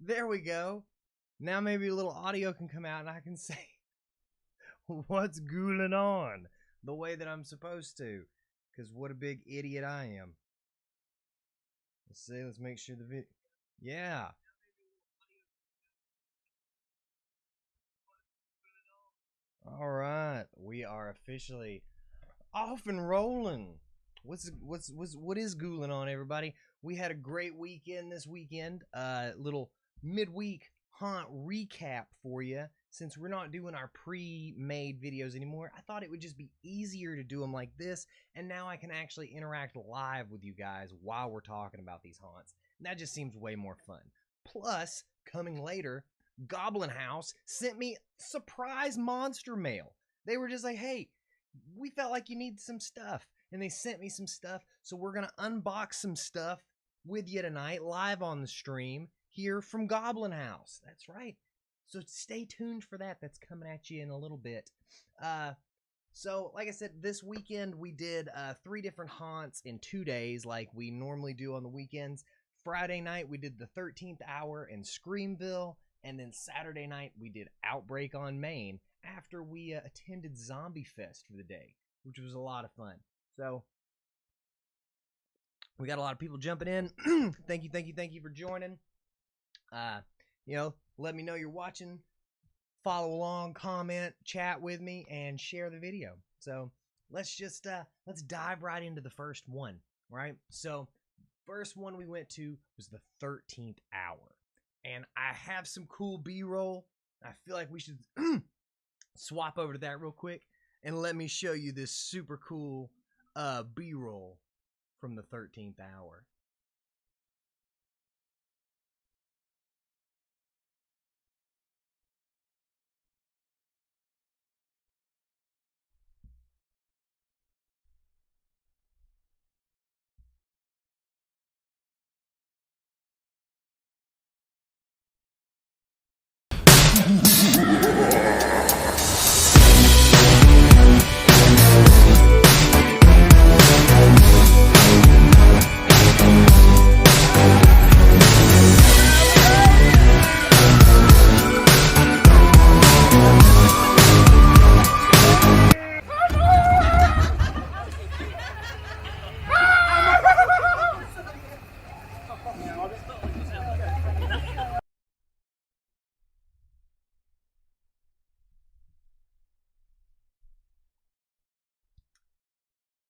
There we go. Now maybe a little audio can come out and I can say what's gooling on the way that I'm supposed to. Because what a big idiot I am. Let's see. Let's make sure the video. Yeah. All right. We are officially off and rolling. What is gooling on, everybody? We had a great weekend this weekend. Little midweek haunt recap for you. Since we're not doing our pre-made videos anymore, I thought it would just be easier to do them like this, and now I can actually interact live with you guys while we're talking about these haunts. And that just seems way more fun. Plus, coming later, Goblin House sent me surprise monster mail. They were just like, hey, we felt like you need some stuff. And they sent me some stuff, so we're going to unbox some stuff with you tonight, live on the stream, here from Goblin House. That's right. So stay tuned for that. That's coming at you in a little bit. So, like I said, this weekend we did 3 different haunts in 2 days, like we normally do on the weekends. Friday night we did the 13th Hour in Screamville, and then Saturday night we did Outbreak on Main after we attended Zombie Fest for the day, which was a lot of fun. So, we got a lot of people jumping in. Thank you for joining. Let me know you're watching. Follow along, comment, chat with me, and share the video. So, let's dive right into the first one, right? So, first one we went to was the 13th Hour. And I have some cool B-roll. I feel like we should swap over to that real quick. And let me show you this super cool B-roll from the 13th Hour.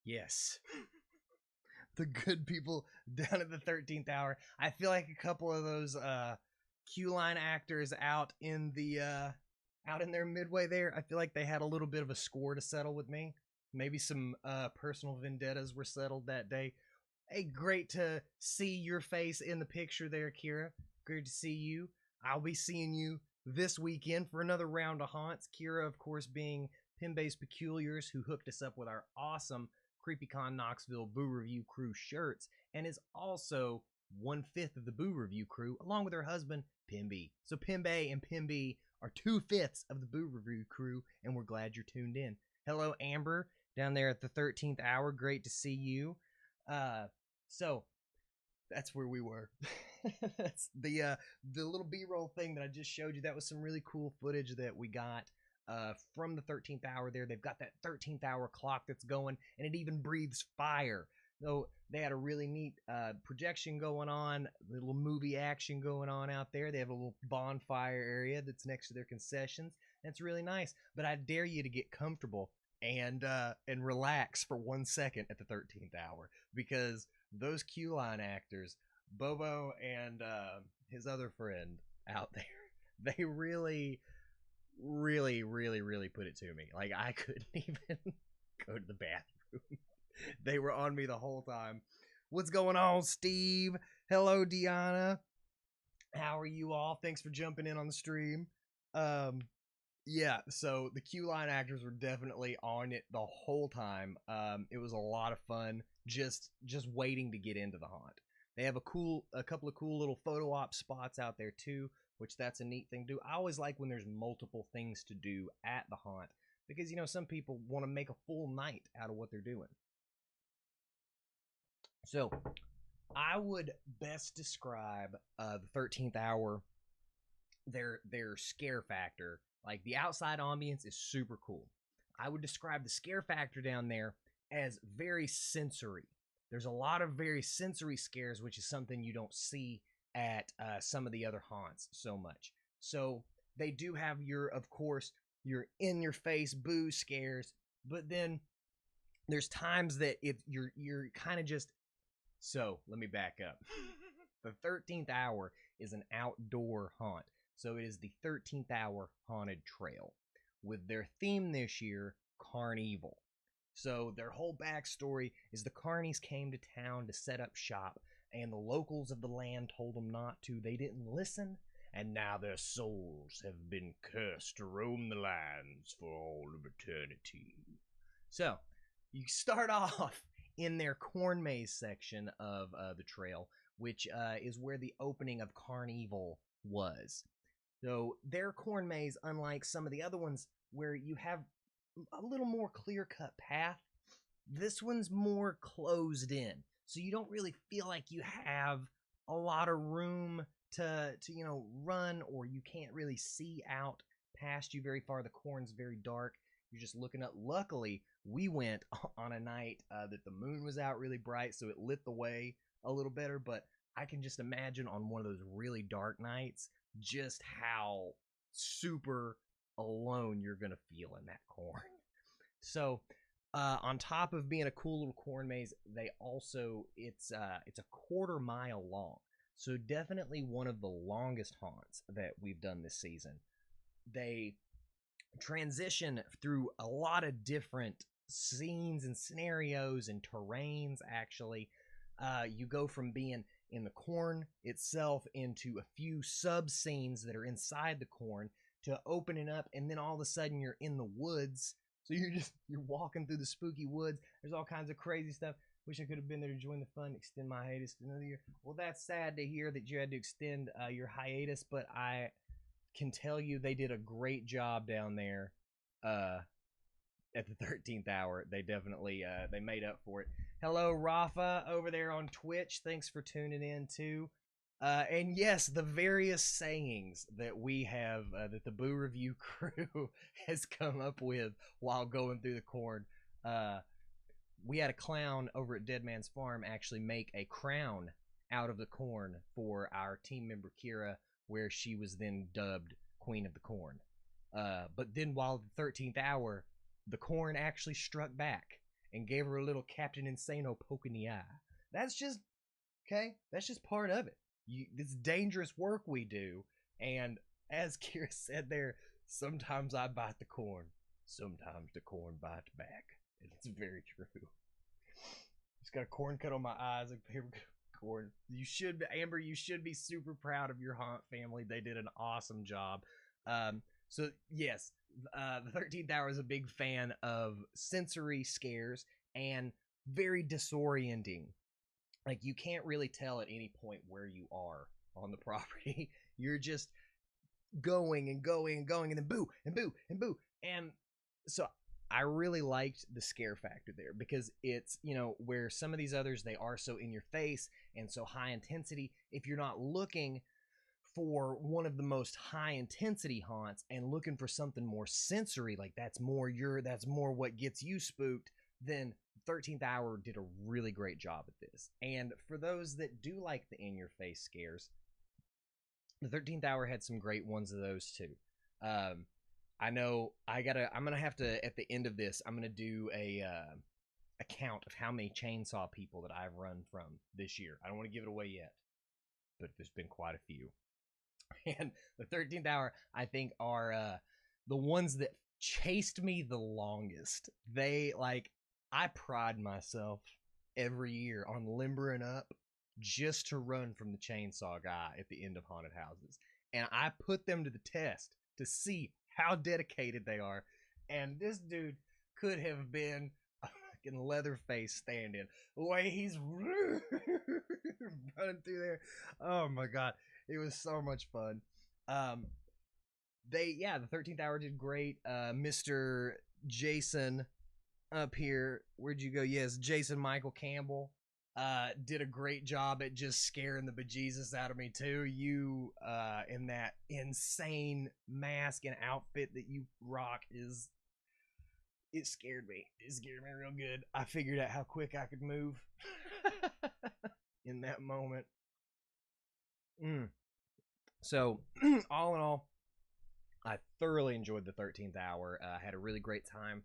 Yes. The good people down at the 13th Hour. I feel like a couple of those queue line actors out in their midway there, I feel like they had a little bit of a score to settle with me. Maybe some personal vendettas were settled that day. Hey, great to see your face in the picture there, Kira. Great to see you. I'll be seeing you this weekend for another round of haunts. Kira, of course, being Pin-Based Peculiars, who hooked us up with our awesome Creepycon Knoxville Boo Review crew shirts, and is also 1/5 of the Boo Review crew, along with her husband, Pimby. So Pimbay and Pimby are 2/5 of the Boo Review crew, and we're glad you're tuned in. Hello, Amber, down there at the 13th Hour. Great to see you. So that's where we were. That's the little B-roll thing that I just showed you. That was some really cool footage that we got from the 13th Hour there. They've got that 13th Hour clock that's going, and it even breathes fire. So they had a really neat projection going on, a little movie action going on out there. They have a little bonfire area that's next to their concessions. That's really nice. But I dare you to get comfortable and relax for 1 second at the 13th Hour, because those queue line actors, Bobo and his other friend out there, they really put it to me. Like, I couldn't even go to the bathroom. They were on me the whole time. What's going on, Steve? Hello, Deanna. How are you all? Thanks for jumping in on the stream. Yeah, so the queue line actors were definitely on it the whole time. It was a lot of fun just waiting to get into the haunt. They have a couple of cool little photo op spots out there too, which that's a neat thing to do. I always like when there's multiple things to do at the haunt, because, you know, some people want to make a full night out of what they're doing. So I would best describe the 13th Hour their scare factor. Like the outside ambience is super cool. I would describe the scare factor down there as very sensory. There's a lot of very sensory scares, which is something you don't see at some of the other haunts so much. So they do have of course, your in your face boo scares, but then there's times that if you're kind of just. So let me back up. The 13th Hour is an outdoor haunt. So it is the 13th Hour Haunted Trail with their theme this year, Carnival. So their whole backstory is the carnies came to town to set up shop, and the locals of the land told them not to. They didn't listen, and now their souls have been cursed to roam the lands for all of eternity. So you start off in their corn maze section of the trail, which is where the opening of Carnival was. So their corn maze, unlike some of the other ones where you have a little more clear-cut path, this one's more closed in. So you don't really feel like you have a lot of room to run, or you can't really see out past you very far. The corn's very dark. You're just looking up. Luckily, we went on a night that the moon was out really bright, so it lit the way a little better, but I can just imagine on one of those really dark nights just how super alone you're going to feel in that corn. So on top of being a cool little corn maze, they also, it's a 1/4 mile long. So definitely one of the longest haunts that we've done this season. They transition through a lot of different scenes and scenarios and terrains, actually. You go from being in the corn itself into a few sub scenes that are inside the corn to opening up, and then all of a sudden you're in the woods. So you're walking through the spooky woods. There's all kinds of crazy stuff. Wish I could have been there to join the fun, extend my hiatus to another year. Well, that's sad to hear that you had to extend your hiatus, but I can tell you they did a great job down there at the 13th Hour. They definitely they made up for it. Hello, Rafa, over there on Twitch. Thanks for tuning in, too. And yes, the various sayings that we have, that the Boo Review crew has come up with while going through the corn. We had a clown over at Dead Man's Farm actually make a crown out of the corn for our team member Kira, where she was then dubbed Queen of the Corn. But then while the 13th Hour, the corn actually struck back and gave her a little Captain Insano poke in the eye. That's just, okay, that's just part of it. This dangerous work we do, and as Kira said there, sometimes I bite the corn, sometimes the corn bites back. It's very true. Just got a corn cut on my eyes. Like, here we go. Corn. You should, Amber, you should be super proud of your haunt family. They did an awesome job. So yes, the 13th Hour is a big fan of sensory scares and very disorienting. Like, you can't really tell at any point where you are on the property. You're just going and going and going, and then boo and boo and boo. And so I really liked the scare factor there, because it's, where some of these others, they are so in your face and so high intensity. If you're not looking for one of the most high intensity haunts and looking for something more sensory, like that's more what gets you spooked, then 13th Hour did a really great job at this. And for those that do like the in your face scares, the 13th Hour had some great ones of those too. I know I'm gonna have to, at the end of this, I'm gonna do a count of how many chainsaw people that I've run from this year. I don't want to give it away yet, but there's been quite a few. And the 13th Hour, I think, are the ones that chased me the longest. I pride myself every year on limbering up just to run from the chainsaw guy at the end of haunted houses. And I put them to the test to see how dedicated they are. And this dude could have been a fucking Leatherface stand-in. The way he's running through there. Oh my god. It was so much fun. The 13th Hour did great. Mr. Jason up here, where'd you go? Yes, Jason Michael Campbell. did a great job at just scaring the bejesus out of me too. You in that insane mask and outfit that you rock it scared me. It scared me real good. I figured out how quick I could move in that moment. So, all in all, I thoroughly enjoyed the 13th hour. I had a really great time.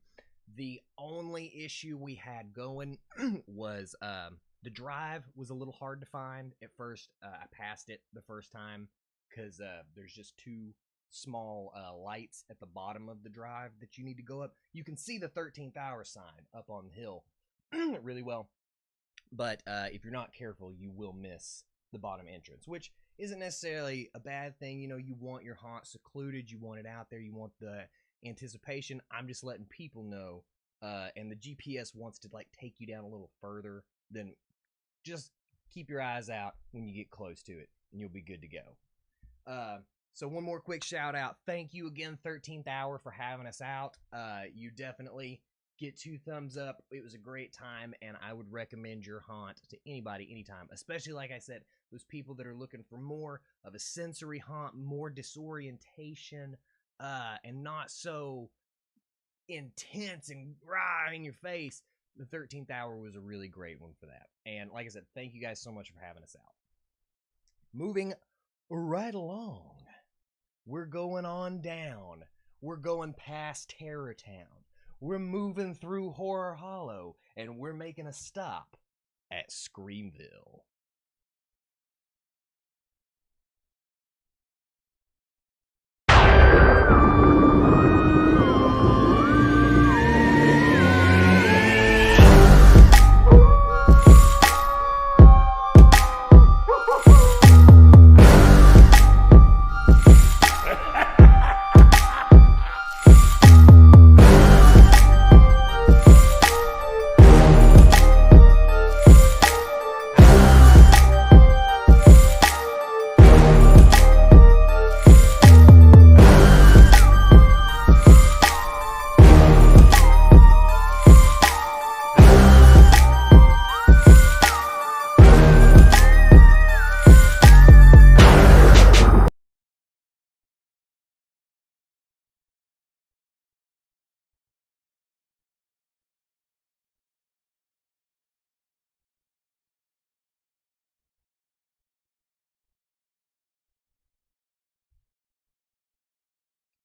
The only issue we had going was the drive was a little hard to find at first. I passed it the first time because there's just two small lights at the bottom of the drive that you need to go up. You can see the 13th hour sign up on the hill really well, but if you're not careful, you will miss the bottom entrance, which isn't necessarily a bad thing. You know, you want your haunt secluded, you want it out there, you want the anticipation. I'm just letting people know, and the GPS wants to like take you down a little further. Then just keep your eyes out when you get close to it, and you'll be good to go. So one more quick shout out. Thank you again, 13th Hour, for having us out. You definitely get 2 thumbs up. It was a great time, and I would recommend your haunt to anybody, anytime. Especially, like I said, those people that are looking for more of a sensory haunt, more disorientation, and not so intense and rah in your face. The 13th Hour was a really great one for that. And like I said, thank you guys so much for having us out. Moving right along. We're going on down. We're going past Terror Town. We're moving through Horror Hollow, and we're making a stop at Screamville.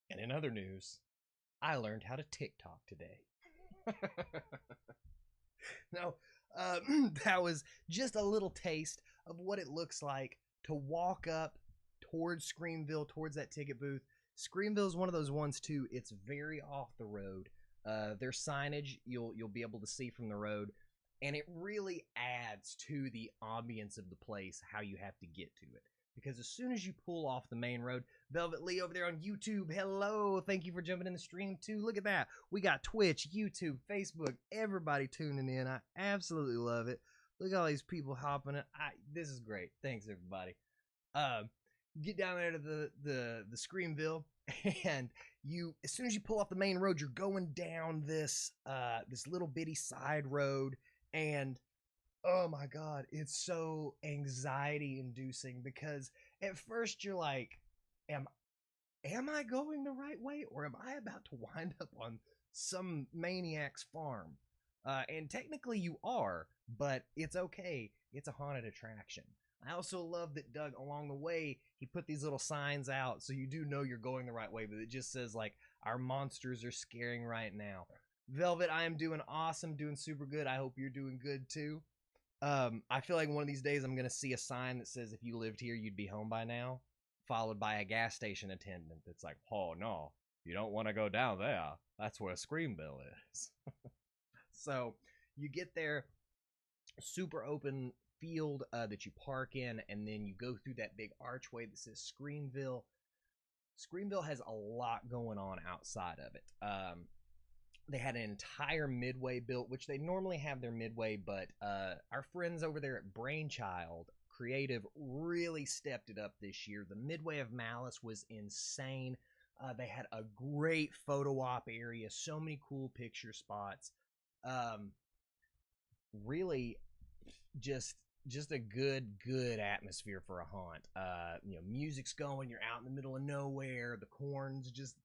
And in other news, I learned how to TikTok today. No, that was just a little taste of what it looks like to walk up towards Screamville, towards that ticket booth. Screamville is one of those ones too. It's very off the road. Their signage you'll be able to see from the road, and it really adds to the ambience of the place how you have to get to it. Because as soon as you pull off the main road, Velvet Lee over there on YouTube, hello, thank you for jumping in the stream too. Look at that. We got Twitch, YouTube, Facebook, everybody tuning in. I absolutely love it. Look at all these people hopping in. This is great. Thanks, everybody. Get down there to the Screamville, and you, as soon as you pull off the main road, you're going down this little bitty side road, and oh my god, it's so anxiety inducing because at first you're like, am I going the right way, or am I about to wind up on some maniac's farm? And technically you are, but it's okay. It's a haunted attraction. I also love that Doug, along the way, he put these little signs out so you do know you're going the right way, but it just says like, our monsters are scaring right now. Velvet, I am doing awesome, doing super good. I hope you're doing good too. I feel like one of these days I'm going to see a sign that says, if you lived here, you'd be home by now, followed by a gas station attendant that's like, oh no, you don't want to go down there. That's where Screamville is. So you get there, super open field that you park in, and then you go through that big archway that says Screamville. Screamville has a lot going on outside of it. They had an entire midway built, which they normally have their midway, but our friends over there at Brainchild Creative really stepped it up this year. The midway of Malice was insane. They had a great photo op area, so many cool picture spots. Really just a good atmosphere for a haunt. Music's going, you're out in the middle of nowhere, the corn's just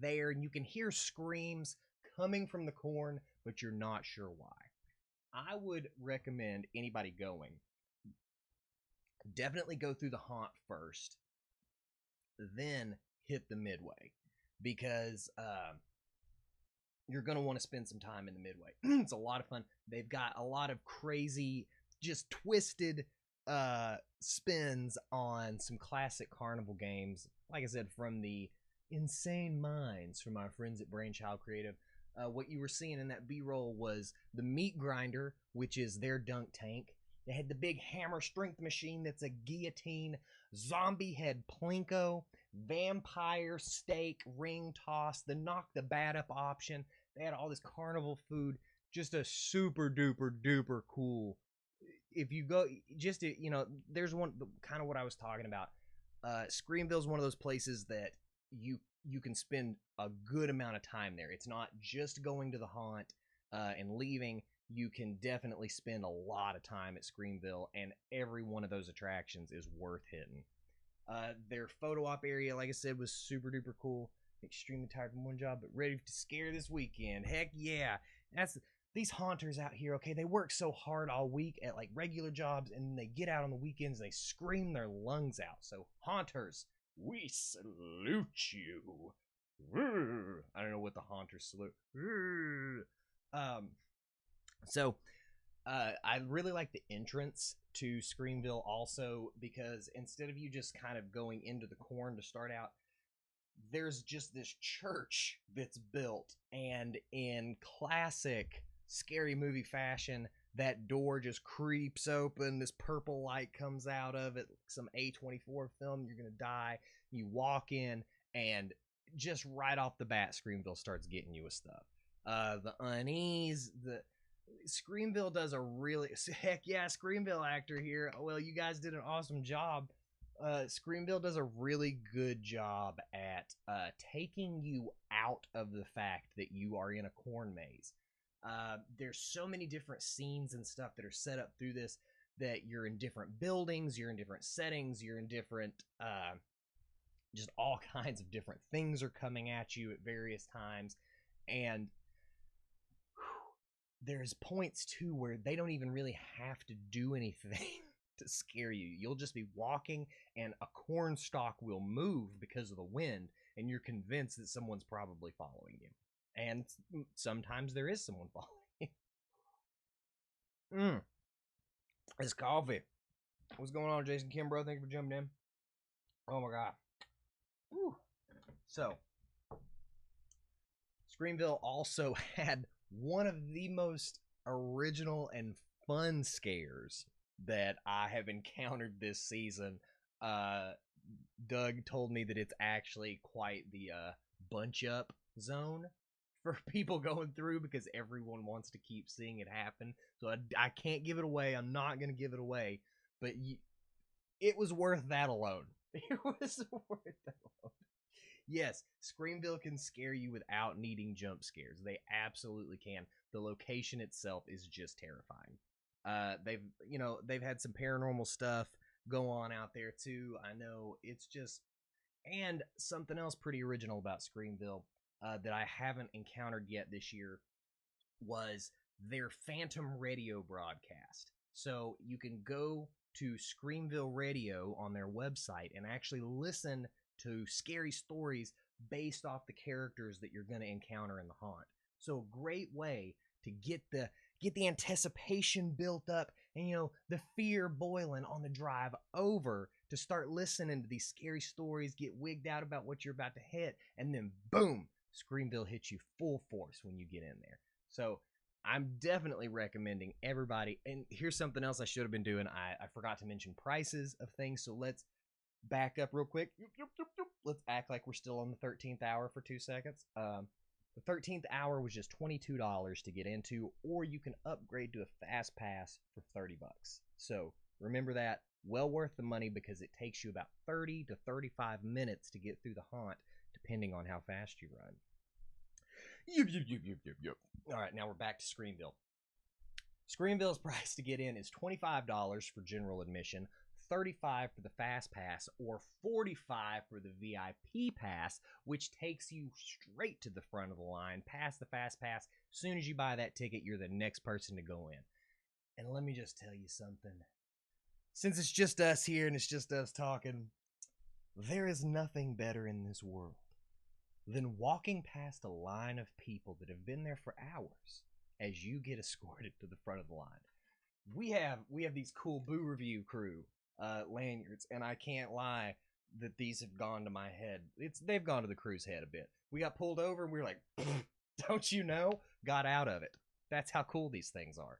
there, and you can hear screams coming from the corn, but you're not sure why. I would recommend anybody going, definitely go through the haunt first, then hit the midway, because you're going to want to spend some time in the midway. It's a lot of fun. They've got a lot of crazy, just twisted spins on some classic carnival games. Like I said, from the insane minds from our friends at Brainchild Creative. What you were seeing in that B-roll was the meat grinder, which is their dunk tank. They had the big hammer strength machine that's a guillotine, zombie head plinko, vampire steak ring toss, the knock the bat up option. They had all this carnival food. Just a super duper duper cool. If you go, just there's one kind of what I was talking about. Screamville is one of those places that you can spend a good amount of time there. It's not just going to the haunt and leaving. You can definitely spend a lot of time at Screamville, and every one of those attractions is worth hitting. Their photo op area, like I said, was super duper cool. Extremely tired from one job, but ready to scare this weekend. Heck yeah. These haunters out here, okay, they work so hard all week at like regular jobs, and then they get out on the weekends and they scream their lungs out. So haunters, we salute you. I don't know what the haunters salute. I really like the entrance to Screamville also, because instead of you just kind of going into the corn to start out, there's just this church that's built, and in classic scary movie fashion, that door just creeps open, this purple light comes out of it, some A24 film, you're gonna die. You walk in, and just right off the bat, Screamville starts getting you with stuff. The unease, the Screamville does a really, heck yeah, Screamville actor here. Well, you guys did an awesome job. Screamville does a really good job at taking you out of the fact that you are in a corn maze. There's so many different scenes and stuff that are set up through this, that you're in different buildings, you're in different settings, you're in different, just all kinds of different things are coming at you at various times. And there's points too where they don't even really have to do anything to scare you. You'll just be walking and a corn stalk will move because of the wind, and you're convinced that someone's probably following you. And sometimes there is someone following you. It's coffee. What's going on, Jason Kimbrough? Thank you for jumping in. Oh my god. Whew. So, Screamville also had one of the most original and fun scares that I have encountered this season. Doug told me that it's actually quite the bunch up zone for people going through, because everyone wants to keep seeing it happen. So I can't give it away. I'm not going to give it away, but it was worth that alone. It was worth that alone. Yes, Screamville can scare you without needing jump scares. They absolutely can. The location itself is just terrifying. They've had some paranormal stuff go on out there too. I know, it's just, and something else pretty original about Screamville that I haven't encountered yet this year was their Phantom Radio broadcast. So you can go to Screamville Radio on their website and actually listen to scary stories based off the characters that you're going to encounter in the haunt. So a great way to get the anticipation built up, and the fear boiling on the drive over, to start listening to these scary stories, get wigged out about what you're about to hit, and then boom, Screamville hits you full force when you get in there. So I'm definitely recommending everybody. And here's something else I should have been doing. I forgot to mention prices of things, so let's back up real quick. Let's act like we're still on the 13th hour for 2 seconds. The 13th hour was just $22 to get into, or you can upgrade to a fast pass for $30. So remember that, well worth the money, because it takes you about 30 to 35 minutes to get through the haunt, depending on how fast you run. All right, now we're back to Screamville. Screamville's price to get in is $25 for general admission, $35 for the fast pass, or $45 for the VIP pass, which takes you straight to the front of the line, past the fast pass. As soon as you buy that ticket, you're the next person to go in. And let me just tell you something. Since it's just us here and it's just us talking, there is nothing better in this world than walking past a line of people that have been there for hours as you get escorted to the front of the line. We have these cool Boo Review crew lanyards, and I can't lie that these have gone to my head. They've gone to the crew's head a bit. We got pulled over and we were like, don't you know? Got out of it. That's how cool these things are.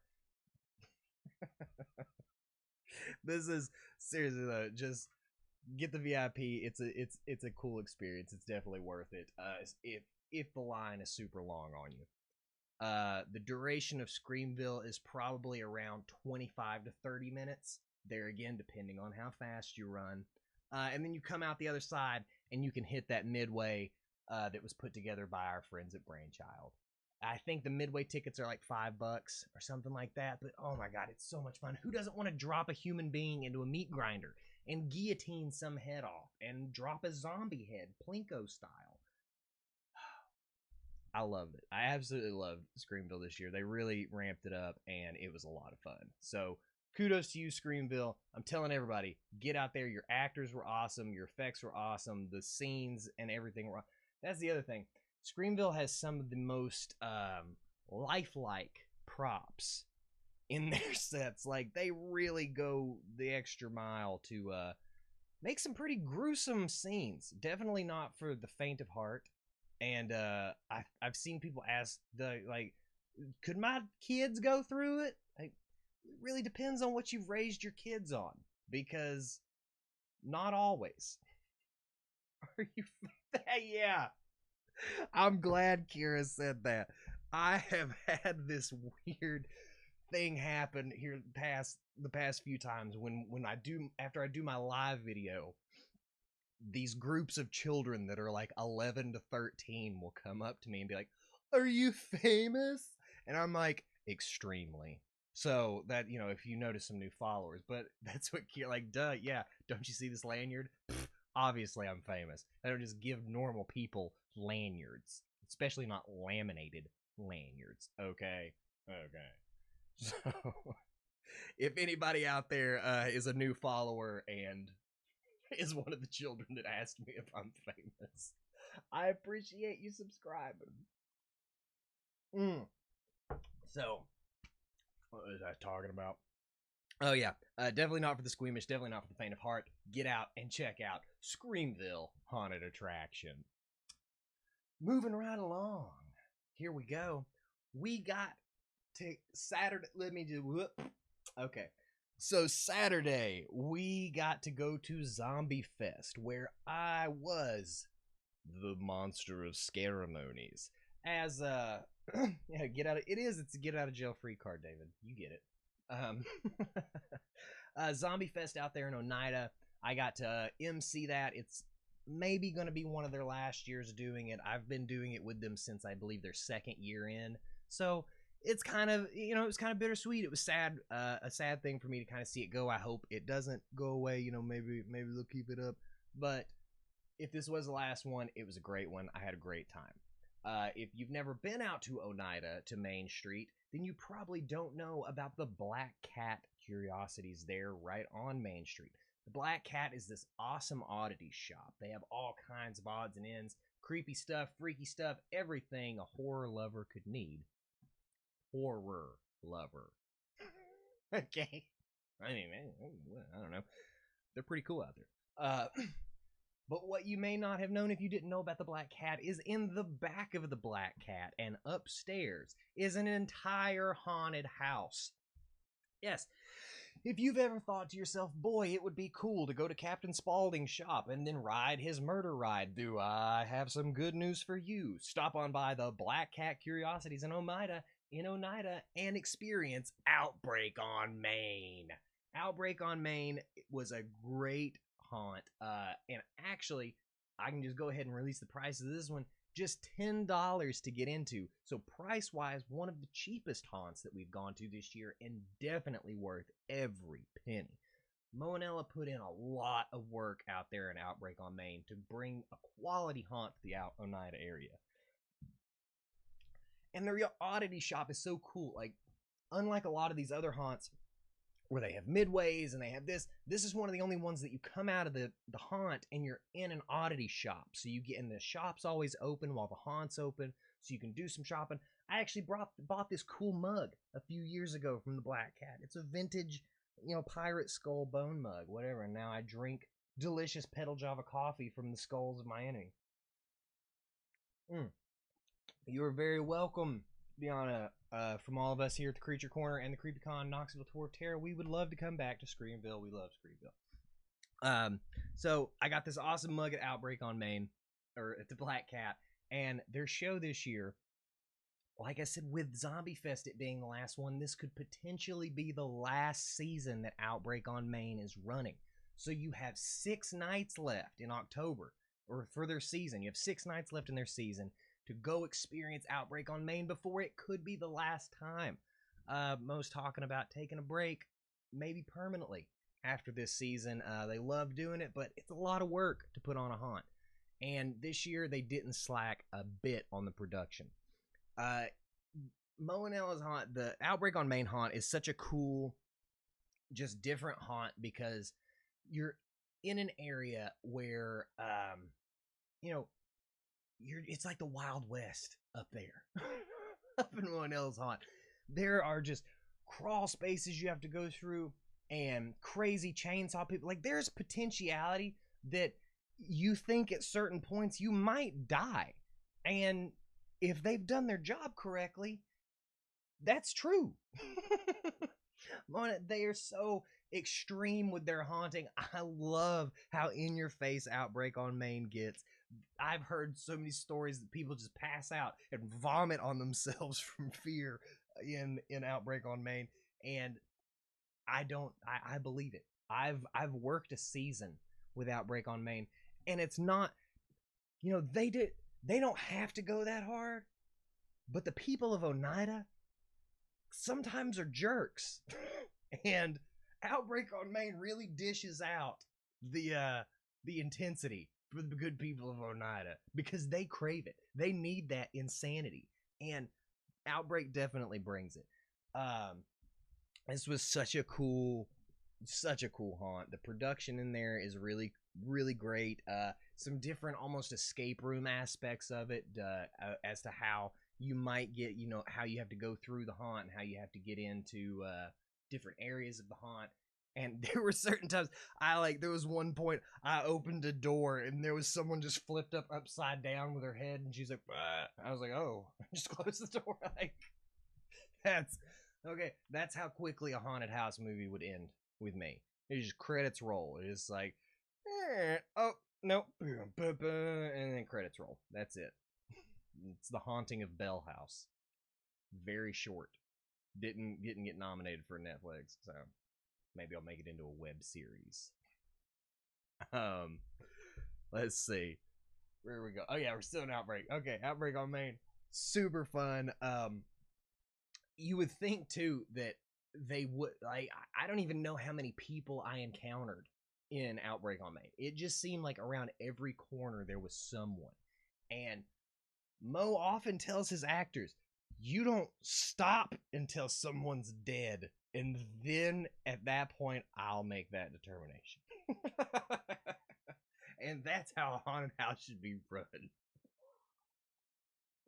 This is seriously though, just get the VIP. It's a cool experience. It's definitely worth it. If the line is super long on you. The duration of Screamville is probably around 25 to 30 minutes. There again, depending on how fast you run. And then you come out the other side and you can hit that midway that was put together by our friends at Brainchild. I think the midway tickets are like $5 or something like that. But oh my god, it's so much fun. Who doesn't want to drop a human being into a meat grinder and guillotine some head off and drop a zombie head, Plinko style? I loved it. I absolutely loved Screamville this year. They really ramped it up, and it was a lot of fun. So kudos to you, Screamville. I'm telling everybody, get out there. Your actors were awesome. Your effects were awesome. The scenes and everything were. That's the other thing. Screamville has some of the most lifelike props in their sets. Like, they really go the extra mile to make some pretty gruesome scenes. Definitely not for the faint of heart. And I've seen people ask, could my kids go through it? Like, it really depends on what you've raised your kids on, because not always. Are you? Yeah. I'm glad Kira said that. I have had this weird thing happen here the past few times after I do my live video. These groups of children that are like 11 to 13 will come up to me and be like, "Are you famous?" And I'm like, "Extremely." So that, if you notice some new followers, but that's what Kira, like, duh, yeah. Don't you see this lanyard? Pfft, obviously I'm famous. I don't just give normal people lanyards, especially not laminated lanyards. Okay. So if anybody out there is a new follower and is one of the children that asked me if I'm famous, I appreciate you subscribing. So, what was I talking about? Oh yeah, definitely not for the squeamish, definitely not for the faint of heart. Get out and check out Screamville Haunted Attraction. Moving right along. Here we go. We got to Saturday. Let me do. Okay. So Saturday, we got to go to Zombie Fest, where I was the monster of scaremonies. As yeah, it's a get out of jail free card, David. You get it. Zombie Fest out there in Oneida. I got to MC that. It's maybe going to be one of their last years doing it. I've been doing it with them since I believe their second year in. So it's kind of, it was kind of bittersweet. It was sad, a sad thing for me to kind of see it go. I hope it doesn't go away. Maybe they'll keep it up. But if this was the last one, it was a great one. I had a great time. If you've never been out to Oneida, to Main Street, then you probably don't know about the Black Cat Curiosities there right on Main Street. The Black Cat is this awesome oddity shop. They have all kinds of odds and ends, creepy stuff, freaky stuff, everything a horror lover could need. Horror lover. Okay. I mean, I don't know. They're pretty cool out there. But what you may not have known if you didn't know about the Black Cat is in the back of the Black Cat and upstairs is an entire haunted house. Yes. If you've ever thought to yourself, boy, it would be cool to go to Captain Spaulding's shop and then ride his murder ride, do I have some good news for you. Stop on by the Black Cat Curiosities in Oneida and experience Outbreak on Main. Outbreak on Main was a great haunt, and actually, I can just go ahead and release the price of this one. just $10 to get into. So price-wise, one of the cheapest haunts that we've gone to this year, and definitely worth every penny. Moanella put in a lot of work out there in Outbreak on Main to bring a quality haunt to the Oneida area. And their oddity shop is so cool. Like, unlike a lot of these other haunts where they have midways and they have this is one of the only ones that you come out of the haunt and you're in an oddity shop. So you get in, the shop's always open while the haunt's open, so you can do some shopping. I actually bought this cool mug a few years ago from the Black Cat. It's a vintage, pirate skull bone mug, whatever. And now I drink delicious Pedal Java coffee from the skulls of my enemy. You are very welcome, Deanna. From all of us here at the Creature Corner and the Creepycon Knoxville Tour of Terror, we would love to come back to Screamville. We love Screamville. So I got this awesome mug at Outbreak on Main, or at the Black Cat, and their show this year, like I said, with Zombie Fest it being the last one, this could potentially be the last season that Outbreak on Main is running. So you have 6 nights left in October, or for their season. You have 6 nights left in their season to go experience Outbreak on Main before it could be the last time. Mo's talking about taking a break, maybe permanently, after this season. They love doing it, but it's a lot of work to put on a haunt. And this year, they didn't slack a bit on the production. Moanella's haunt, the Outbreak on Main haunt, is such a cool, just different haunt because you're in an area where, it's like the Wild West up there. Up in Moanella's haunt. There are just crawl spaces you have to go through and crazy chainsaw people. Like, there's potentiality that you think at certain points you might die. And if they've done their job correctly, that's true. They are so extreme with their haunting. I love how in your face Outbreak on Main gets. I've heard so many stories that people just pass out and vomit on themselves from fear in Outbreak on Main, and I believe it. I've worked a season with Outbreak on Main, and it's not, they don't have to go that hard, but the people of Oneida sometimes are jerks. And Outbreak on Main really dishes out the intensity for the good people of Oneida because they crave it. They need that insanity, and Outbreak definitely brings it. This was such a cool haunt. The production in there is really, really great. Some different almost escape room aspects of it, as to how you might get, how you have to go through the haunt and how you have to get into different areas of the haunt. And there were certain times there was one point I opened a door and there was someone just flipped upside down with her head, and she's like, bah. I was like, oh, just close the door. Like, that's okay. That's how quickly a haunted house movie would end with me. It's just credits roll. It's like, oh, nope, and then credits roll. That's it. It's The Haunting of Bell House. Very short. Didn't get nominated for Netflix, so maybe I'll make it into a web series. Let's see. Where we go? Oh yeah, we're still in Outbreak. Okay, Outbreak on Main. Super fun. You would think too that they would, like, I don't even know how many people I encountered in Outbreak on Main. It just seemed like around every corner there was someone. And Mo often tells his actors, you don't stop until someone's dead. And then at that point, I'll make that determination. And that's how a haunted house should be run.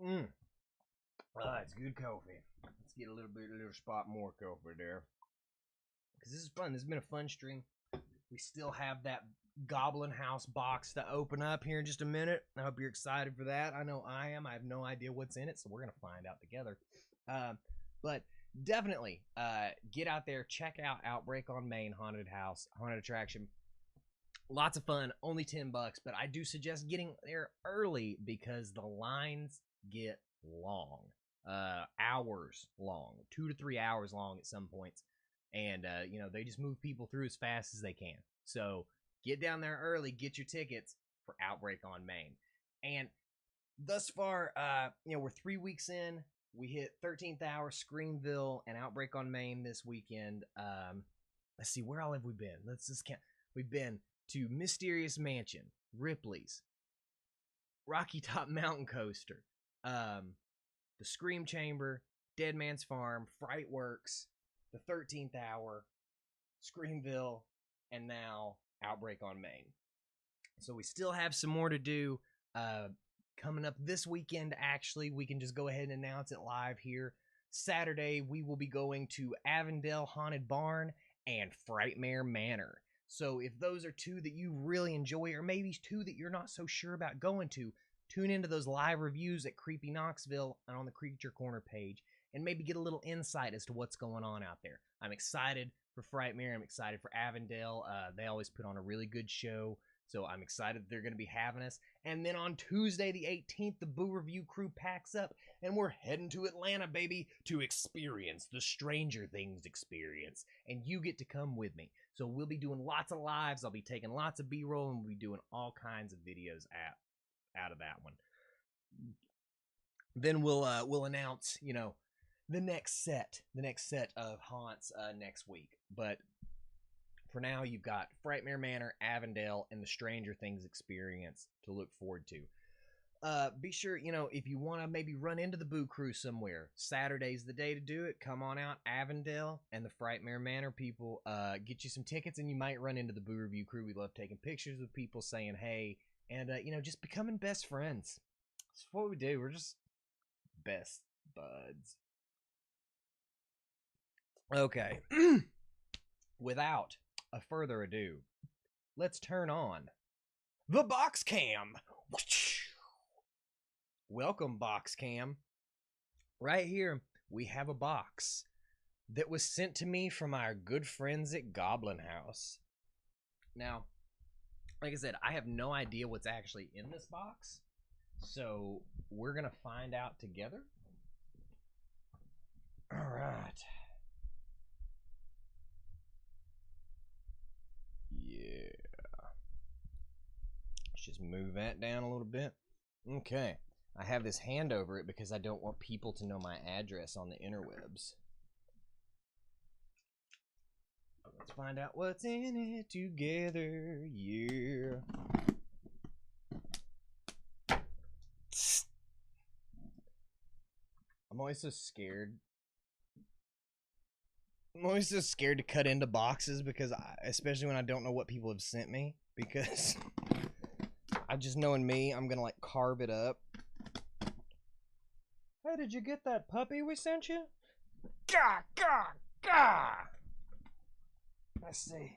It's good coffee. Let's get a little spot more coffee there. Because this is fun. This has been a fun stream. We still have that Goblin House box to open up here in just a minute. I hope you're excited for that. I know I am. I have no idea what's in it, so we're going to find out together. But definitely get out there, check out Outbreak on Main haunted attraction. Lots of fun, only $10, but I do suggest getting there early because the lines get long, hours long, 2 to 3 hours long at some points, and they just move people through as fast as they can. So get down there early, get your tickets for Outbreak on Main. And thus far, we're 3 weeks in. We hit 13th hour, Screamville, and Outbreak on Main this weekend. Let's see, where all have we been? Let's just count. We've been to Mysterious Mansion, Ripley's, Rocky Top Mountain Coaster, the Scream Chamber, Dead Man's Farm, Fright Works, the 13th hour, Screamville, and now Outbreak on Main. So we still have some more to do. Coming up this weekend, actually, we can just go ahead and announce it live here. Saturday, we will be going to Avondale Haunted Barn and Frightmare Manor. So if those are two that you really enjoy, or maybe two that you're not so sure about going to, tune into those live reviews at Creepy Knoxville and on the Creature Corner page, and maybe get a little insight as to what's going on out there. I'm excited for Frightmare. I'm excited for Avondale. They always put on a really good show. So I'm excited that they're going to be having us. And then on Tuesday the 18th, the Boo Review crew packs up, and we're heading to Atlanta, baby, to experience the Stranger Things experience. And you get to come with me. So we'll be doing lots of lives. I'll be taking lots of B-roll, and we'll be doing all kinds of videos out of that one. Then we'll announce, the next set of haunts next week. But for now, you've got Frightmare Manor, Avondale, and the Stranger Things experience to look forward to. Be sure, if you want to maybe run into the Boo Crew somewhere, Saturday's the day to do it. Come on out, Avondale and the Frightmare Manor people. Get you some tickets, and you might run into the Boo Review crew. We love taking pictures with people, saying hey, and, just becoming best friends. That's what we do. We're just best buds. Okay. Without a further ado, let's turn on the box cam. Welcome, box cam. Right here, we have a box that was sent to me from our good friends at Goblin House. Now, like I said, I have no idea what's actually in this box, so we're gonna find out together. All right. Yeah. Let's just move that down a little bit. Okay. I have this hand over it because I don't want people to know my address on the interwebs. Let's find out what's in it together. Yeah. I'm always so scared. I'm always so scared to cut into boxes because, especially when I don't know what people have sent me, because I just knowing me, I'm gonna like carve it up. Hey, did you get that puppy we sent you? Gah, gah, gah. Let's see.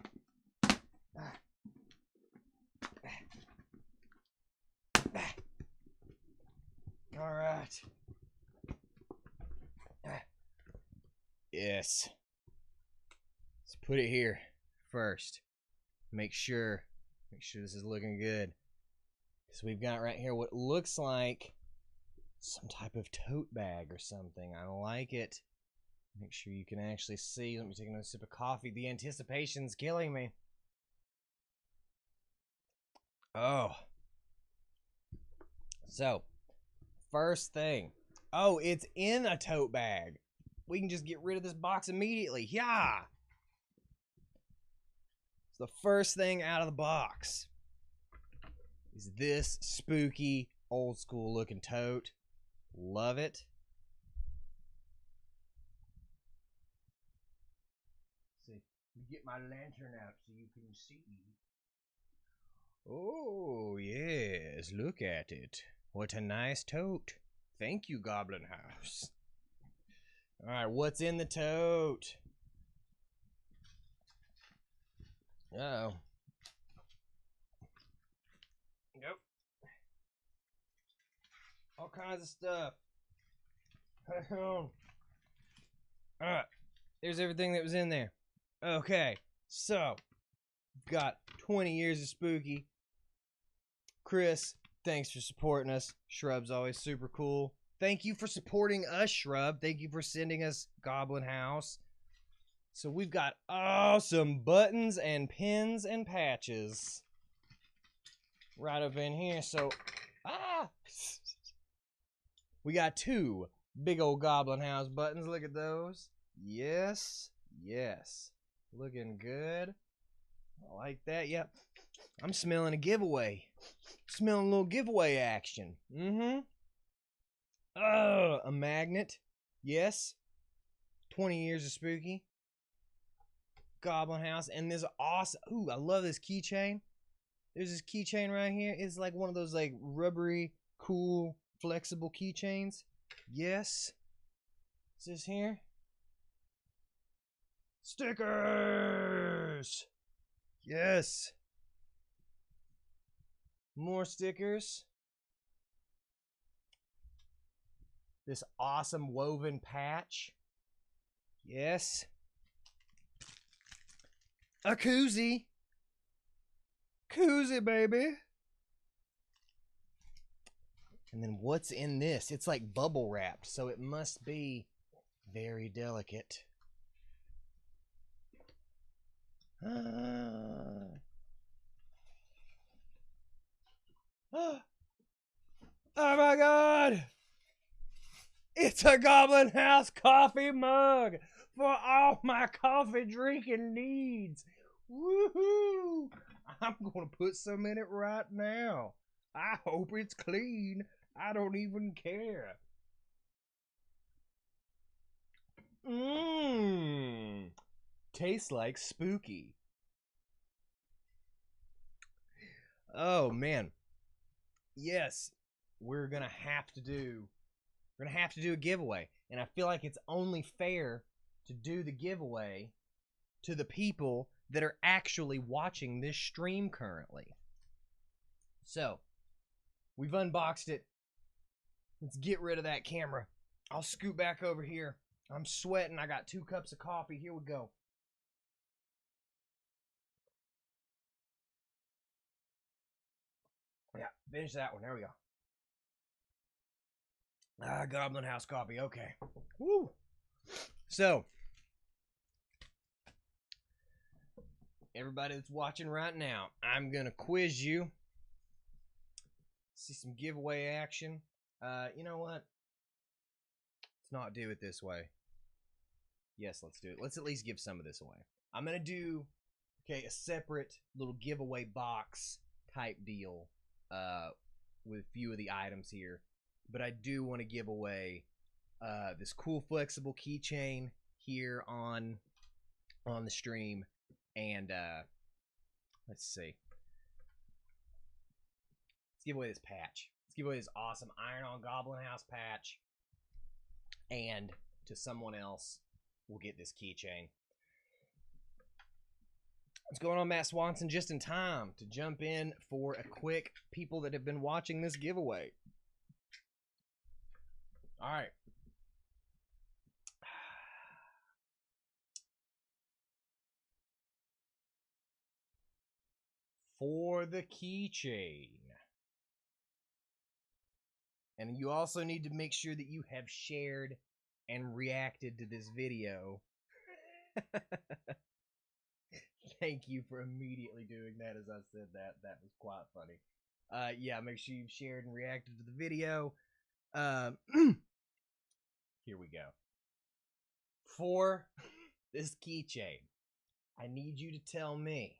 All right. Yes. Let's put it here first. Make sure this is looking good. So we've got right here what looks like some type of tote bag or something. I like it. Make sure you can actually see. Let me take another sip of coffee. The anticipation's killing me. Oh. So, first thing. Oh, it's in a tote bag. We can just get rid of this box immediately. Yeah. So the first thing out of the box is this spooky, old school looking tote. Love it. See, get my lantern out so you can see. Oh, yes. Look at it. What a nice tote. Thank you, Goblin House. Alright, what's in the tote? Uh-oh. Yep. All kinds of stuff. Alright, there's everything that was in there. Okay, so, got 20 years of spooky. Chris, thanks for supporting us. Shrub's always super cool. Thank you for supporting us, Shrub. Thank you for sending us Goblin House. So we've got awesome buttons and pins and patches right up in here. So, We got 2 big old Goblin House buttons. Look at those. Yes. Yes. Looking good. I like that. Yep. I'm smelling a giveaway. Smelling a little giveaway action. A magnet. Yes. 20 years of spooky. Goblin House. And this awesome. Ooh, I love this keychain. There's this keychain right here. It's like one of those like rubbery, cool, flexible keychains. Yes. What's this here? Stickers. Yes. More stickers. This awesome woven patch. Yes. A koozie. Koozie, baby. And then what's in this? It's like bubble wrapped, so it must be very delicate. Oh my God! It's a Goblin House coffee mug for all my coffee drinking needs. Woohoo! I'm gonna put some in it right now. I hope it's clean. I don't even care. Tastes like spooky. Oh man. Yes, we're gonna have to do a giveaway. And I feel like it's only fair to do the giveaway to the people that are actually watching this stream currently. So, we've unboxed it. Let's get rid of that camera. I'll scoot back over here. I'm sweating. I got 2 cups of coffee. Here we go. Yeah, finish that one. There we go. Goblin House coffee. Okay. Woo. So, everybody that's watching right now, I'm going to quiz you. See some giveaway action. You know what? Let's not do it this way. Yes, let's do it. Let's at least give some of this away. I'm going to do, a separate little giveaway box type deal with a few of the items here. But I do want to give away this cool flexible keychain here on the stream. And let's see. Let's give away this patch. Let's give away this awesome Iron-On Goblin House patch. And to someone else, we'll get this keychain. What's going on, Matt Swanson? Just in time to jump in for a quick people that have been watching this giveaway. All right. For the keychain. And you also need to make sure that you have shared and reacted to this video. Thank you for immediately doing that as I said that. That was quite funny. Yeah, make sure you've shared and reacted to the video. Here we go. For this keychain, I need you to tell me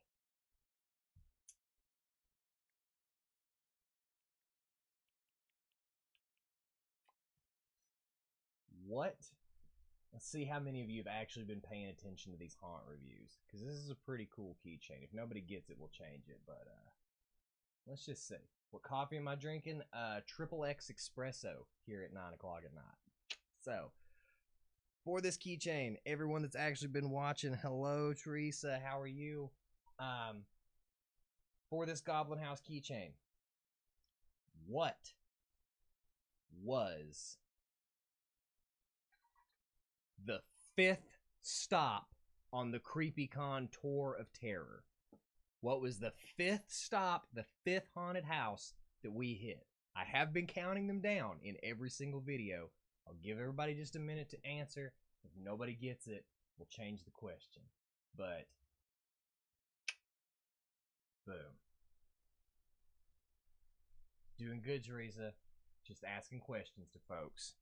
what. Let's see how many of you have actually been paying attention to these haunt reviews, because this is a pretty cool keychain. If nobody gets it, we'll change it, but let's just see. What coffee am I drinking? Triple X Espresso here at 9 o'clock at night. So, for this keychain, everyone that's actually been watching, hello, Teresa, how are you? For this Goblin House keychain, what was the 5th stop on the Creepycon Tour of Terror? What was the 5th stop, the 5th haunted house that we hit? I have been counting them down in every single video. I'll give everybody just a minute to answer. If nobody gets it, we'll change the question. But, boom. Doing good, Teresa. Just asking questions to folks.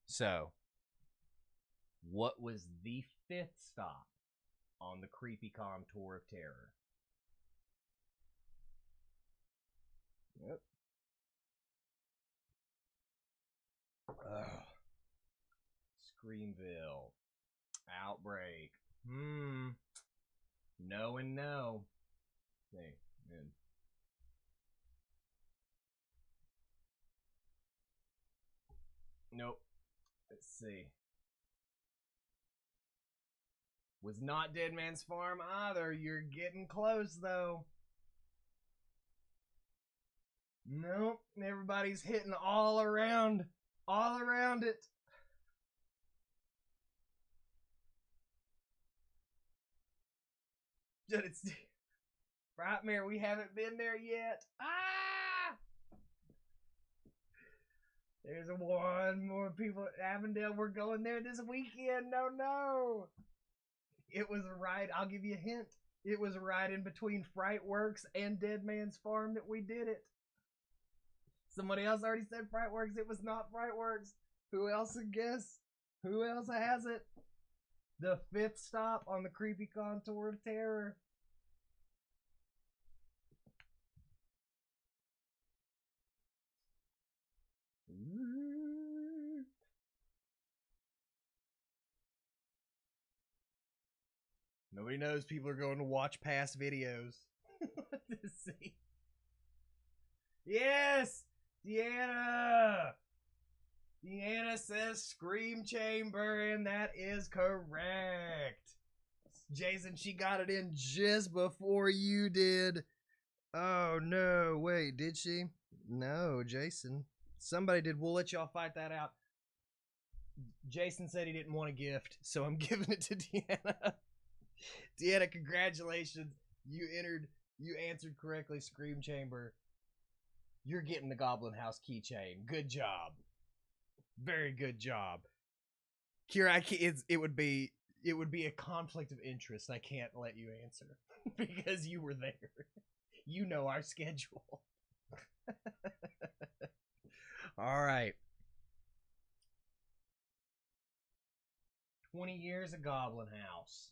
So, what was the 5th stop on the Creepycon Tour of Terror? Yep. Screamville. Outbreak. No and no. See, good. Nope. Let's see. Was not Dead Man's Farm either. You're getting close, though. Nope. Everybody's hitting all around it. It's Frightmare. We haven't been there yet. Ah! There's one more people at Avondale. We're going there this weekend. No. It was right. I'll give you a hint. It was right in between Frightworks and Dead Man's Farm that we did it. Somebody else already said Frightworks. It was not Frightworks. Who else would guess? Who else has it? The 5th stop on the Creepycon Tour of Terror. Nobody knows. People are going to watch past videos to see. Yes! Deanna says Scream Chamber, and that is correct. Jason, she got it in just before you did. Oh, no. Wait, did she? No, Jason. Somebody did. We'll let y'all fight that out. Jason said he didn't want a gift, so I'm giving it to Deanna. Deanna, congratulations. You answered correctly, Scream Chamber. You're getting the Goblin House keychain. Good job. Very good job. Kira, it would be a conflict of interest. I can't let you answer because you were there. You know our schedule. All right. 20 years of Goblin House.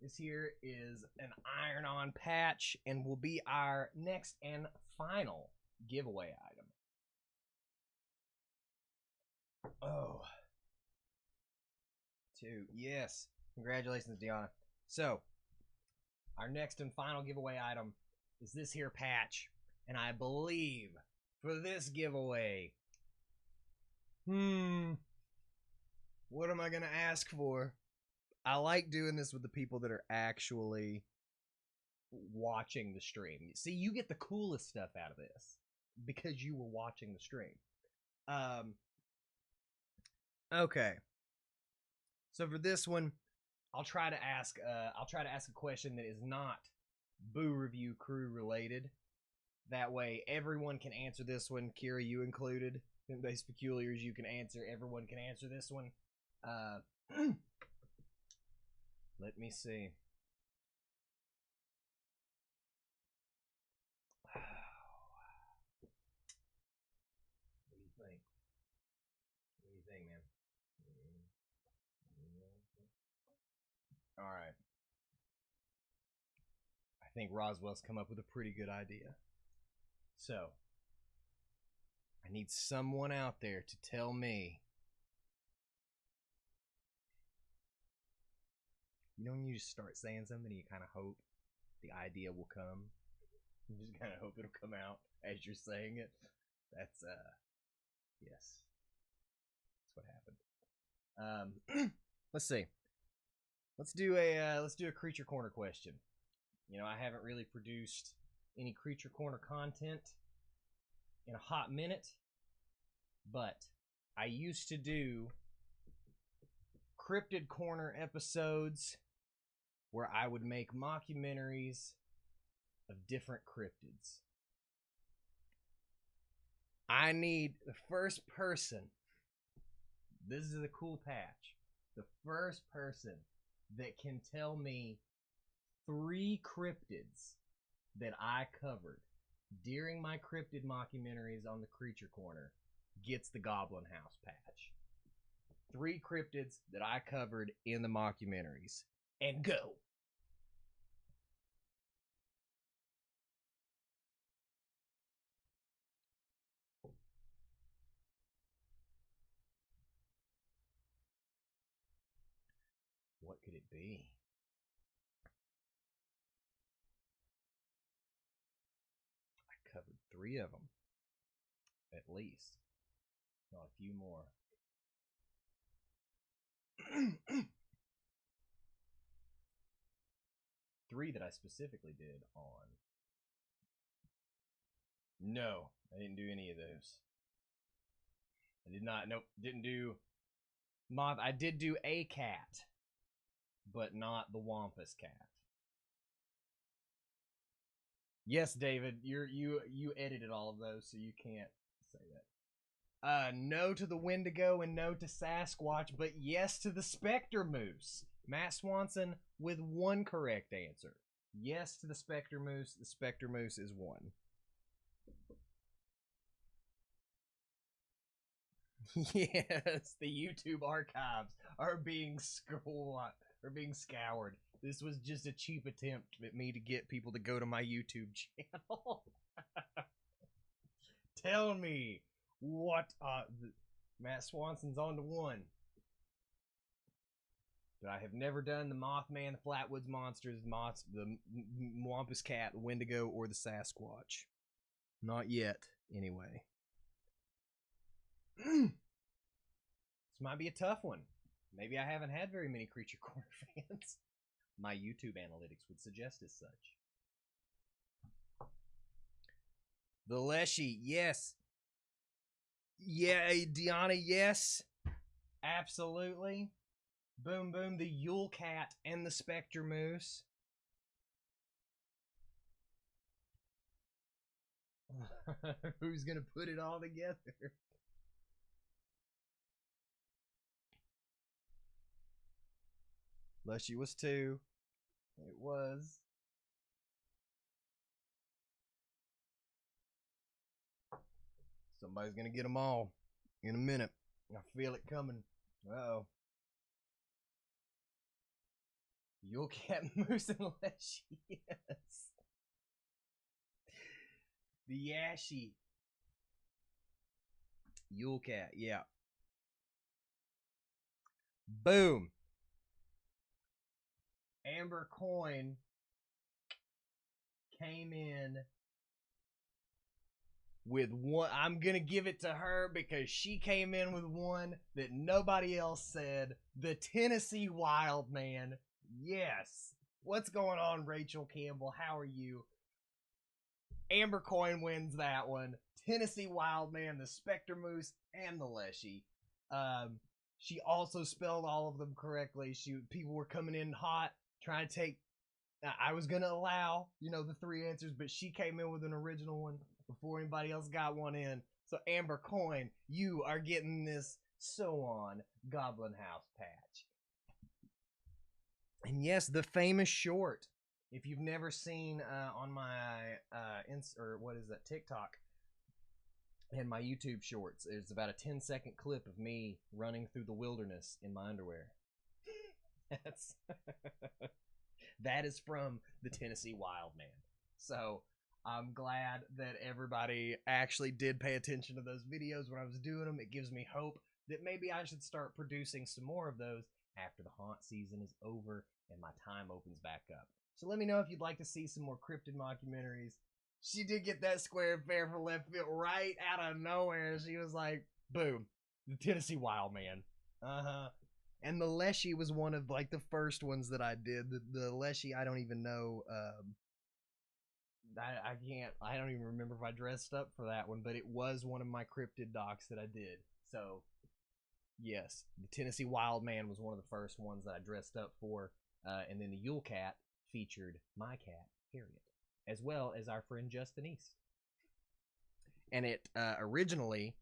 This here is an iron-on patch and will be our next and final giveaway item. Oh. 2. Yes. Congratulations, Deanna. So, our next and final giveaway item is this here patch. And I believe for this giveaway, what am I going to ask for? I like doing this with the people that are actually watching the stream. See, you get the coolest stuff out of this because you were watching the stream. Okay. So for this one, I'll try to ask a question that is not Boo Review crew related. That way, everyone can answer this one. Kira, you included. Base Peculiars, you can answer. Everyone can answer this one. Let me see. What do you think? What do you think, man? All right. I think Roswell's come up with a pretty good idea. So, I need someone out there to tell me. You know when you just start saying something and you kind of hope the idea will come? You just kind of hope it'll come out as you're saying it. That's, yes. That's what happened. Let's see. Let's do a Creature Corner question. You know, I haven't really produced any Creature Corner content in a hot minute, but I used to do Cryptid Corner episodes where I would make mockumentaries of different cryptids. I need the first person. This is a cool patch. The first person that can tell me 3 cryptids that I covered during my cryptid mockumentaries on the Creature Corner gets the Goblin House patch. 3 cryptids that I covered in the mockumentaries. And go! What could it be? I covered 3 of them. At least. Not a few more. 3 that I specifically did on. No, I didn't do any of those. I did not. Nope, didn't do moth. I did do a cat, but not the Wampus cat. Yes, David, you edited all of those, so you can't say that. No to the Wendigo and no to Sasquatch, but yes to the Spectre Moose. Matt Swanson with 1 correct answer. Yes to the Spectre Moose. The Spectre Moose is 1. Yes, the YouTube archives are being scoured. This was just a cheap attempt at me to get people to go to my YouTube channel. Tell me what Matt Swanson's on to 1. But I have never done the Mothman, the Flatwoods Monsters, the Wampus Cat, the Wendigo, or the Sasquatch. Not yet, anyway. This might be a tough one. Maybe I haven't had very many Creature Corner fans. My YouTube analytics would suggest as such. The Leshy, yes. Yeah, Deanna, yes. Absolutely. Boom, boom, the Yule Cat and the Spectre Moose. Who's going to put it all together? Leshy was 2. It was. Somebody's going to get them all in a minute. I feel it coming. Uh-oh. Yule Cat, Moose, and Leshy. Yes. The Yashy. Yule Cat, yeah. Boom. Amber Coin came in with 1. I'm going to give it to her because she came in with 1 that nobody else said. The Tennessee Wild Man. Yes. What's going on, Rachel Campbell? How are you? Amber Coin wins that one. Tennessee Wild Man, the Spectre Moose, and the Leshy. She also spelled all of them correctly. People were coming in hot, trying to take. I was gonna allow, the 3 answers, but she came in with an original one before anybody else got one in. So Amber Coin, you are getting this So On Goblin House patch. And yes, the famous short. If you've never seen on my TikTok and my YouTube shorts, it's about a 10-second clip of me running through the wilderness in my underwear. That is from the Tennessee Wild Man. So I'm glad that everybody actually did pay attention to those videos when I was doing them. It gives me hope that maybe I should start producing some more of those after the haunt season is over and my time opens back up. So let me know if you'd like to see some more cryptid mockumentaries. She did get that square fair for left field right out of nowhere. She was like, boom, the Tennessee Wild Man. And the Leshy was one of the first ones that I did. The Leshy, I don't even know. I don't even remember if I dressed up for that one, but it was one of my cryptid docs that I did. So, yes, the Tennessee Wild Man was one of the first ones that I dressed up for. And then the Yule Cat featured my cat, Harriet, as well as our friend Justin East. And it originally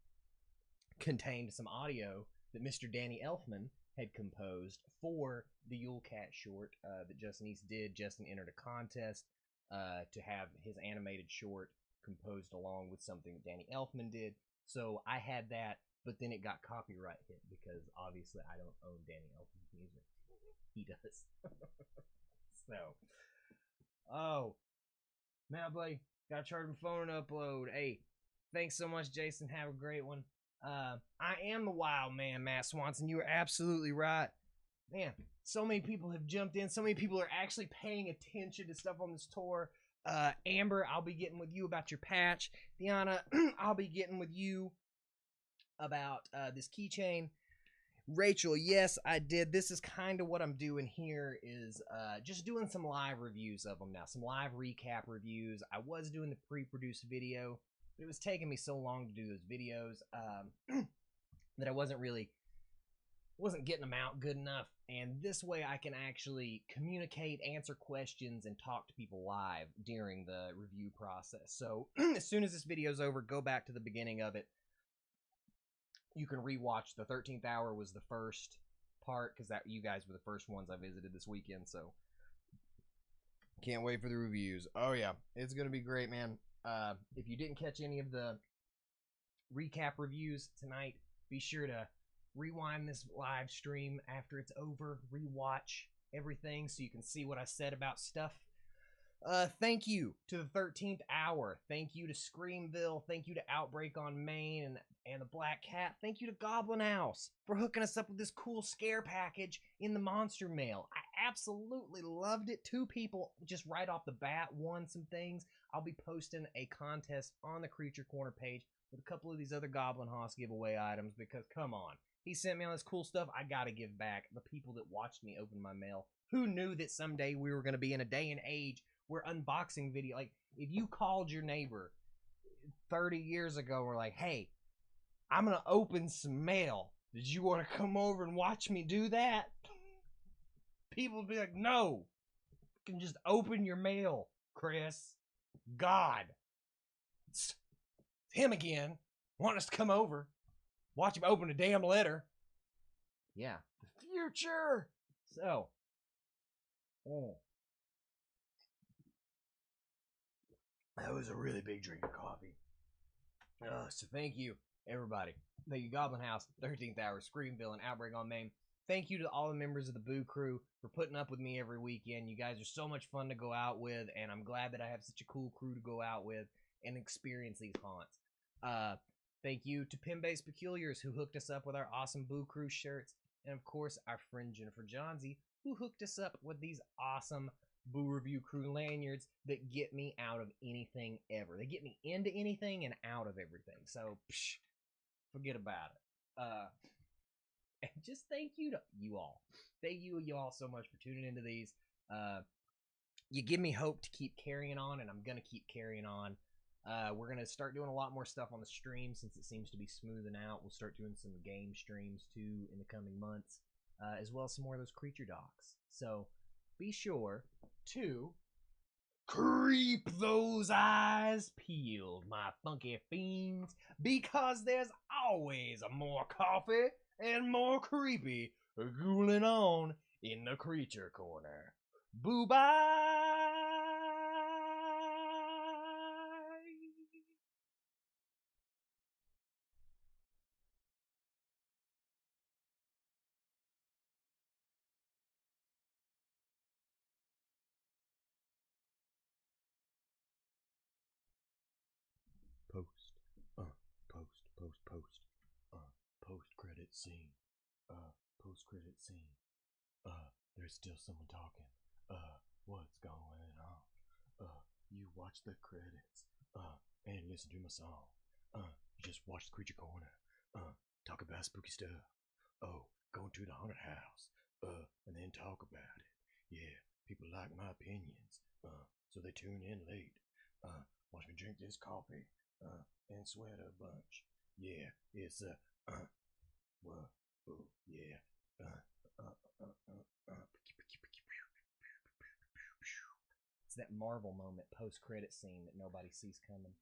contained some audio that Mr. Danny Elfman had composed for the Yule Cat short that Justin East did. Justin entered a contest to have his animated short composed along with something that Danny Elfman did. So I had that, but then it got copyright hit because obviously I don't own Danny Elfman's music. He does. So, oh, now, buddy, got to charge my phone and upload. Hey, thanks so much, Jason. Have a great one. I am the wild man, Matt Swanson. You are absolutely right. Man, so many people have jumped in. So many people are actually paying attention to stuff on this tour. Amber, I'll be getting with you about your patch. Deanna, I'll be getting with you about this keychain. Rachel, yes, I did. This is kind of what I'm doing here is just doing some live reviews of them now. Some live recap reviews. I was doing the pre-produced video, but it was taking me so long to do those videos that I wasn't getting them out good enough. And this way I can actually communicate, answer questions, and talk to people live during the review process. So as soon as this video's over, go back to the beginning of it. You can rewatch. The 13th hour was the first part because that you guys were the first ones I visited this weekend. So can't wait for the reviews. Oh yeah, it's gonna be great, man. If you didn't catch any of the recap reviews tonight, be sure to rewind this live stream after it's over. Rewatch everything so you can see what I said about stuff. Thank you to the 13th hour. Thank you to Screamville. Thank you to Outbreak on Main and the Black Cat. Thank you to Goblin House for hooking us up with this cool scare package in the Monster Mail. I absolutely loved it. 2 people just right off the bat won some things. I'll be posting a contest on the Creature Corner page with a couple of these other Goblin House giveaway items because, come on, he sent me all this cool stuff. I gotta give back the people that watched me open my mail. Who knew that someday we were going to be in a day and age where unboxing video, like if you called your neighbor 30 years ago and were like, hey, I'm going to open some mail. Did you want to come over and watch me do that? People would be like, no. You can just open your mail, Chris. God. It's him again. Want us to come over. Watch him open a damn letter. Yeah. The future. So. Oh. That was a really big drink of coffee. So thank you, everybody. Thank you, Goblin House, 13th Hour, Screamville, and Outbreak on Main. Thank you to all the members of the Boo Crew for putting up with me every weekend. You guys are so much fun to go out with, and I'm glad that I have such a cool crew to go out with and experience these haunts. Thank you to Pin-Based Peculiars, who hooked us up with our awesome Boo Crew shirts, and of course, our friend Jennifer Johnsey, who hooked us up with these awesome Boo Review Crew lanyards that get me out of anything ever. They get me into anything and out of everything. So, forget about it. And just thank you to you all. Thank you all so much for tuning into these. You give me hope to keep carrying on, and I'm going to keep carrying on. We're going to start doing a lot more stuff on the stream since it seems to be smoothing out. We'll start doing some game streams, too, in the coming months, as well as some more of those creature docs. So, be sure to keep those eyes peeled, my funky fiends, because there's always more coffee and more creepy ghouling on in the Creature Corner. Boo-bye! Post-credit scene. Post-credit scene. There's still someone talking. What's going on? You watch the credits. And listen to my song. You just watch the Creature Corner. Talk about spooky stuff. Go to the haunted house. And then talk about it. Yeah, people like my opinions. So they tune in late. Watch me drink this coffee. And sweat a bunch. Yeah, it's well, oh, yeah. It's that Marvel moment post-credit scene that nobody sees coming.